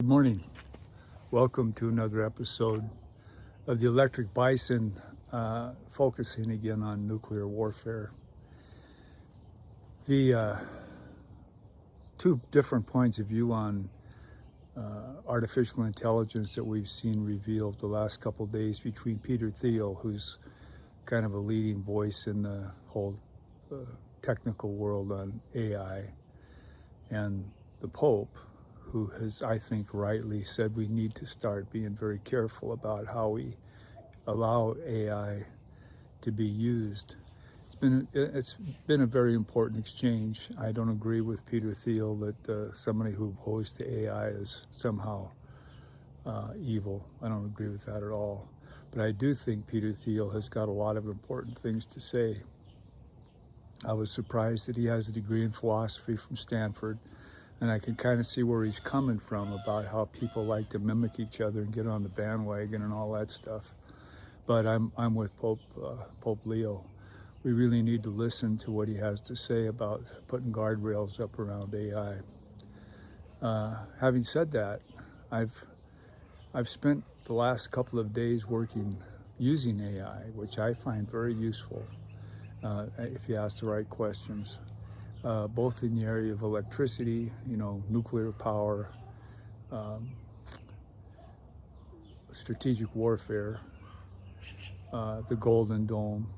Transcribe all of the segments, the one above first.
morning. Welcome to another episode of the Electric Bison, focusing again on nuclear warfare. The two different points of view on artificial intelligence that we've seen revealed the last couple of days between Peter Thiel, who's kind of a leading voice in the whole technical world on AI, and the Pope, who has, I think, rightly said we need to start being very careful about how we allow AI to be used. It's been a very important exchange. I don't agree with Peter Thiel that somebody who opposed to AI is somehow evil. I don't agree with that at all. But I do think Peter Thiel has got a lot of important things to say. I was surprised that he has a degree in philosophy from Stanford, and I can kind of see where he's coming from about how people like to mimic each other and get on the bandwagon and all that stuff. But I'm with Pope Leo. We really need to listen to what he has to say about putting guardrails up around AI. Having said that, I've spent the last couple of days using AI, which I find very useful if you ask the right questions. Both in the area of electricity, nuclear power, strategic warfare, the Golden Dome,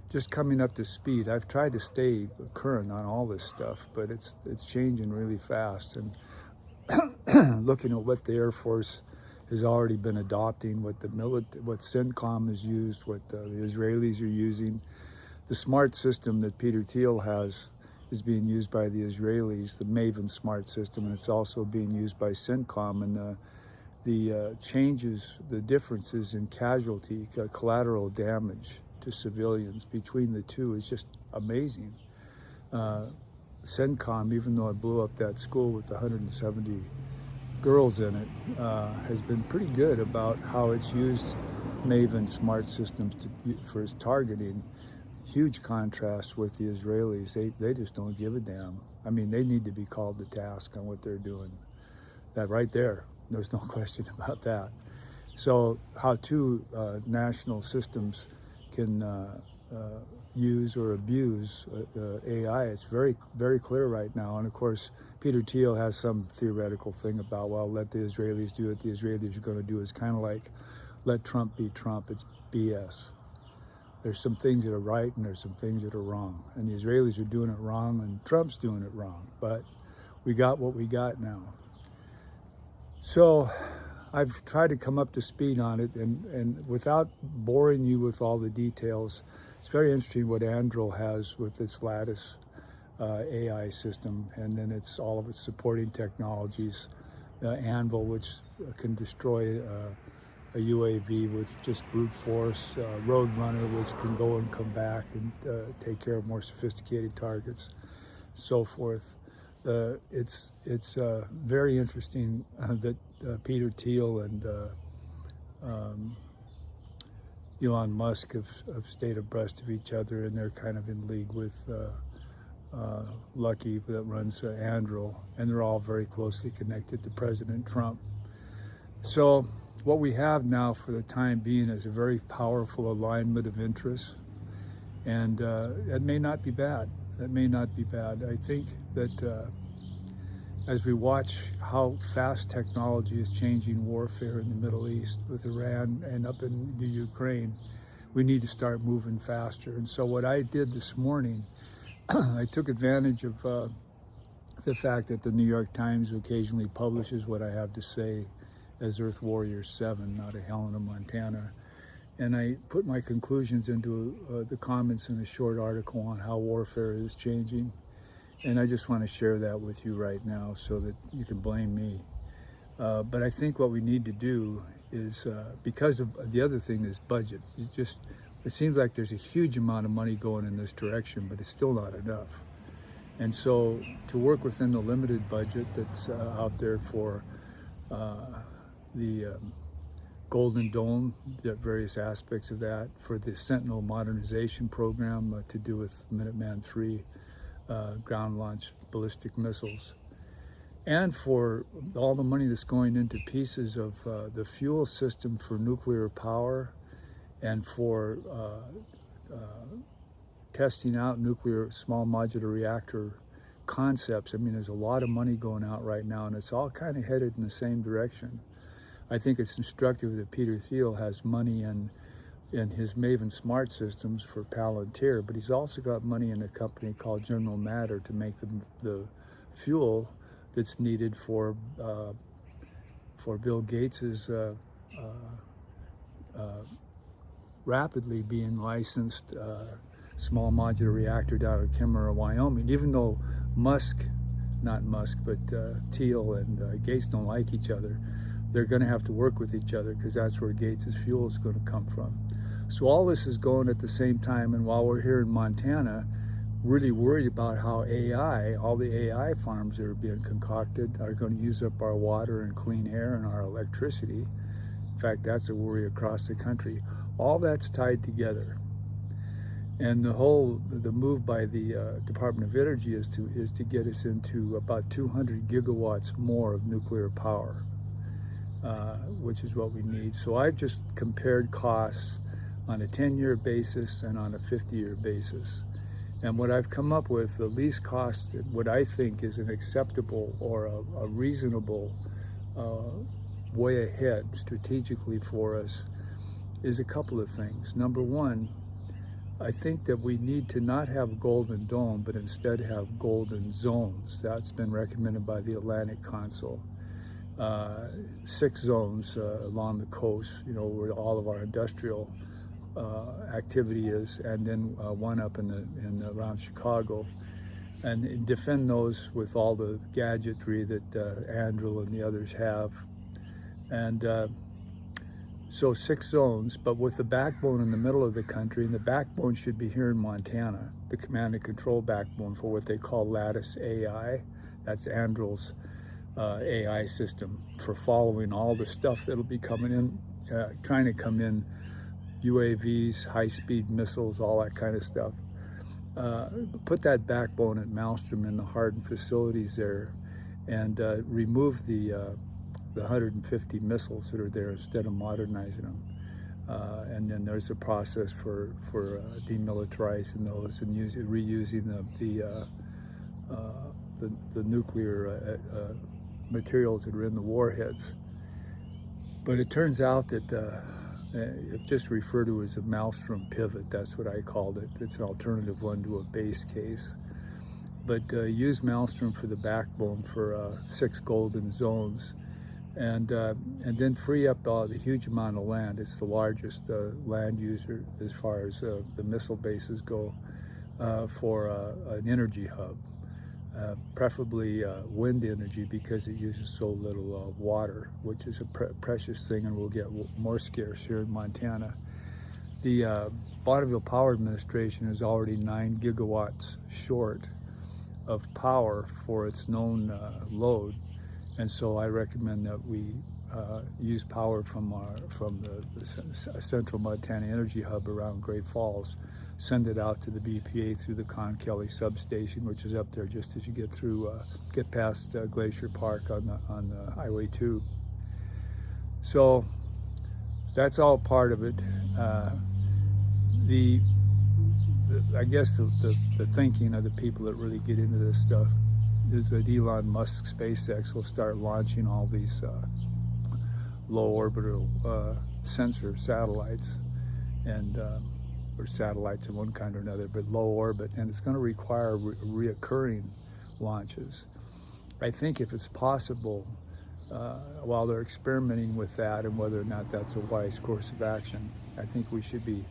just coming up to speed. I've tried to stay current on all this stuff, but it's changing really fast. And looking at what the Air Force has already been adopting, what CENTCOM has used, what the Israelis are using. The smart system that Peter Thiel has is being used by the Israelis, the Maven smart system, and it's also being used by CENTCOM. And the changes, the differences in casualty, collateral damage to civilians between the two is just amazing. CENTCOM, even though it blew up that school with 170 girls in it, has been pretty good about how it's used Maven smart systems for its targeting. Huge contrast with the Israelis. They just don't give a damn. I mean, they need to be called to task on what they're doing. That right there, there's no question about that. So how two national systems can use or abuse AI, it's very, very clear right now. And of course, Peter Thiel has some theoretical thing about, well, let the Israelis do what the Israelis are going to do. It's kind of like, let Trump be Trump. It's BS. There's some things that are right and there's some things that are wrong. And the Israelis are doing it wrong and Trump's doing it wrong. But we got what we got now. So I've tried to come up to speed on it, and without boring you with all the details, it's very interesting what Anduril has with its Lattice AI system, and then it's all of its supporting technologies. Anvil, which can destroy a UAV with just brute force, Roadrunner, which can go and come back and take care of more sophisticated targets, so forth. It's very interesting that Peter Thiel and Elon Musk have stayed abreast of each other, and they're kind of in league with Lucky that runs Anduril, and they're all very closely connected to President Trump. So what we have now for the time being is a very powerful alignment of interests, and it may not be bad. That may not be bad. I think that as we watch how fast technology is changing warfare in the Middle East with Iran and up in the Ukraine, we need to start moving faster. And so what I did this morning, I took advantage of the fact that the New York Times occasionally publishes what I have to say as Earth Warrior 7 out of Helena, Montana. And I put my conclusions into the comments in a short article on how warfare is changing. And I just want to share that with you right now so that you can blame me. But I think what we need to do is, because of the other thing is budget. It seems like there's a huge amount of money going in this direction, but it's still not enough. And so to work within the limited budget that's out there for the Golden Dome, the various aspects of that, for the Sentinel modernization program to do with Minuteman III ground-launched ballistic missiles. and for all the money that's going into pieces of the fuel system for nuclear power, and for testing out nuclear small modular reactor concepts. I mean, there's a lot of money going out right now, and it's all kind of headed in the same direction. I think it's instructive that Peter Thiel has money in his Maven Smart Systems for Palantir, but he's also got money in a company called General Matter to make the fuel that's needed for Bill Gates's rapidly being licensed small modular reactor down in Kimmerer, Wyoming. Even though Thiel and Gates don't like each other, they're going to have to work with each other, because that's where Gates's fuel is going to come from. So all this is going at the same time, and while we're here in Montana, really worried about how all the AI farms that are being concocted are going to use up our water and clean air and our electricity. In fact, that's a worry across the country. All that's tied together. And the move by the Department of Energy is to get us into about 200 gigawatts more of nuclear power, which is what we need. So I've just compared costs on a 10-year basis and on a 50-year basis. And what I've come up with, the least cost, what I think is an acceptable or a reasonable way ahead strategically for us, is a couple of things. Number one, I think that we need to not have Golden Dome, but instead have golden zones. That's been recommended by the Atlantic Council. 6 zones along the coast, where all of our industrial activity is, and then one up around Chicago, and defend those with all the gadgetry that Andrew and the others have. And so 6 zones, but with the backbone in the middle of the country, and the backbone should be here in Montana, the command and control backbone for what they call Lattice AI. That's Andrew's AI system for following all the stuff that'll be coming in, trying to come in, UAVs, high-speed missiles, all that kind of stuff. Put that backbone at Malmstrom in the hardened facilities there, and remove the 150 missiles that are there instead of modernizing them. And then there's a process for demilitarizing those and reusing the nuclear materials that are in the warheads. But it turns out that it's just referred to as a Malmstrom Pivot. That's what I called it. It's an alternative one to a base case. But use Malmstrom for the backbone for 6 golden zones. And then free up the huge amount of land. It's the largest land user as far as the missile bases go, for an energy hub, preferably wind energy, because it uses so little water, which is a precious thing and will get more scarce here in Montana. The Bonneville Power Administration is already 9 gigawatts short of power for its known load. And so I recommend that we use power from the Central Montana Energy Hub around Great Falls, send it out to the BPA through the Con Kelly substation, which is up there just as you get past Glacier Park on the Highway 2. So that's all part of it. I guess the thinking of the people that really get into this stuff is that Elon Musk's SpaceX will start launching all these low orbital sensor satellites, and or satellites of one kind or another, but low orbit, and it's going to require reoccurring launches. I think if it's possible, while they're experimenting with that and whether or not that's a wise course of action, I think we should be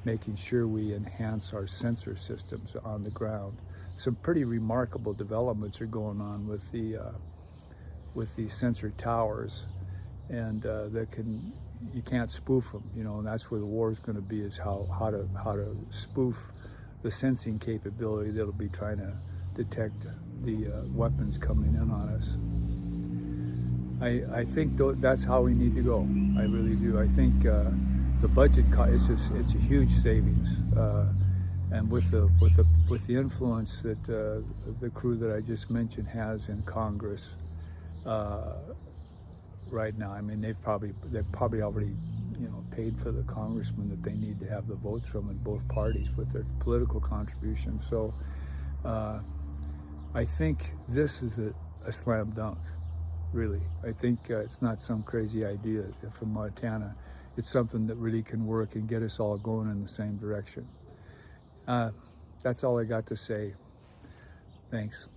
making sure we enhance our sensor systems on the ground. Some pretty remarkable developments are going on with these sensor towers, and you can't spoof them, and that's where the war is going to be, is how to spoof the sensing capability that'll be trying to detect the weapons coming in on us. I think that's how we need to go. I really do. I think the budget it's a huge savings. And with the influence that the crew that I just mentioned has in Congress, right now. I mean, they've probably already, you know, paid for the congressman that they need to have the votes from in both parties with their political contributions. So I think this is a slam dunk, really. I think it's not some crazy idea from Montana. It's something that really can work and get us all going in the same direction. That's all I got to say. Thanks.